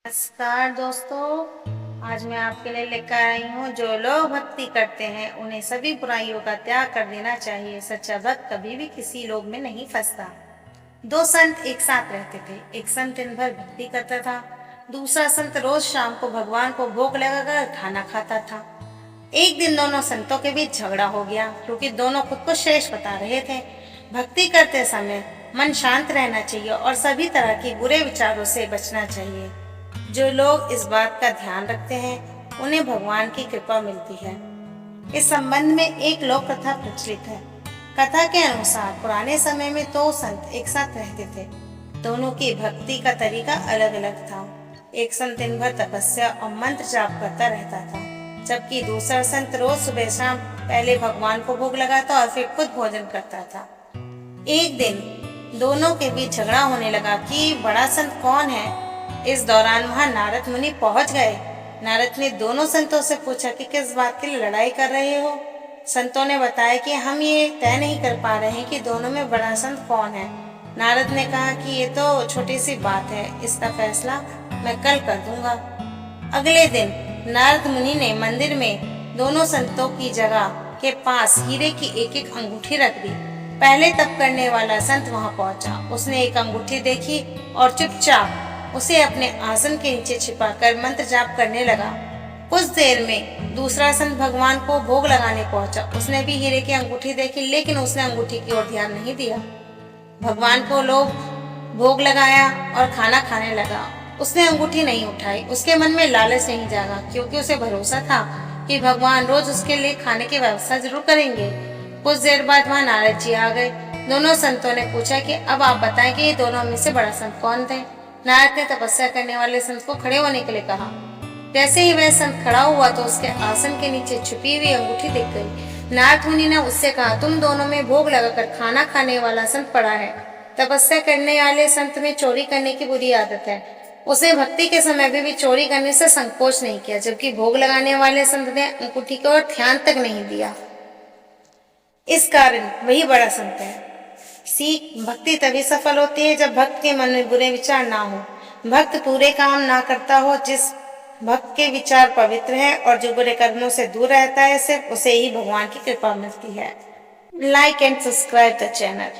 नमस्कार दोस्तों, आज मैं आपके लिए लेकर आई हूँ। जो लोग भक्ति करते हैं उन्हें सभी बुराइयों का त्याग कर देना चाहिए। सच्चा भक्त कभी भी किसी लोभ में नहीं फंसता। दो संत एक साथ रहते थे। एक संत दिन भर भक्ति करता था, दूसरा संत रोज शाम को भगवान को भोग लगाकर खाना खाता था। एक दिन दोनों संतों के बीच झगड़ा हो गया, क्योंकि दोनों खुद को श्रेष्ठ बता रहे थे। भक्ति करते समय मन शांत रहना चाहिए और सभी तरह के बुरे विचारों से बचना चाहिए। जो लोग इस बात का ध्यान रखते हैं उन्हें भगवान की कृपा मिलती है। इस संबंध में एक लोक कथा प्रचलित है। कथा के अनुसार पुराने समय में दो संत एक साथ रहते थे। दोनों की भक्ति का तरीका अलग अलग था। एक संत दिन भर तपस्या और मंत्र जाप करता रहता था, जबकि दूसरा संत रोज सुबह शाम पहले भगवान को भोग लगाता और फिर खुद भोजन करता था। एक दिन दोनों के बीच झगड़ा होने लगा कि बड़ा संत कौन है। इस दौरान वहां नारद मुनि पहुंच गए। नारद ने दोनों संतों से पूछा कि किस बात के लिए लड़ाई कर रहे हो। संतों ने बताया कि हम ये तय नहीं कर पा रहे हैं कि दोनों में बड़ा संत कौन है। नारद ने कहा कि ये तो छोटी सी बात है, इसका फैसला मैं कल कर दूंगा। अगले दिन नारद मुनि ने मंदिर में दोनों संतों की जगह के पास हीरे की एक एक अंगूठी रख दी। पहले तप करने वाला संत वहां पहुंचा। उसने एक अंगूठी देखी और चुपचाप उसे अपने आसन के नीचे छिपाकर मंत्र जाप करने लगा। कुछ देर में दूसरा संत भगवान को भोग लगाने पहुंचा। उसने भी हीरे की अंगूठी देखी, लेकिन उसने अंगूठी की ओर ध्यान नहीं दिया। भगवान को लोग भोग लगाया और खाना खाने लगा। उसने अंगूठी नहीं उठाई। उसके मन में लालच नहीं जागा, क्योंकि उसे भरोसा था कि भगवान रोज उसके लिए खाने की व्यवस्था जरूर करेंगे। कुछ देर बाद वहां नारद जी आ गए। दोनों संतों ने पूछा कि अब आप बताएं कि ये दोनों में से बड़ा संत कौन थे। नारद ने तपस्या करने वाले संत को खड़े होने के लिए कहा। जैसे ही वह संत खड़ा हुआ तो उसके आसन के नीचे छुपी हुई अंगूठी दिख गई। नारद मुनि ने उससे कहा, तुम दोनों में भोग लगाकर खाना खाने वाला संत पड़ा है। तपस्या करने वाले संत में चोरी करने की बुरी आदत है। उसने भक्ति के समय भी चोरी करने से संकोच नहीं किया, जबकि भोग लगाने वाले संत ने अंगूठी को और ध्यान तक नहीं दिया। इस कारण वही बड़ा संत है। सीख, भक्ति तभी सफल होती है जब भक्त के मन में बुरे विचार ना हो, भक्त पूरे काम ना करता हो। जिस भक्त के विचार पवित्र है और जो बुरे कर्मों से दूर रहता है, सिर्फ उसे ही भगवान की कृपा मिलती है। Like and subscribe the channel.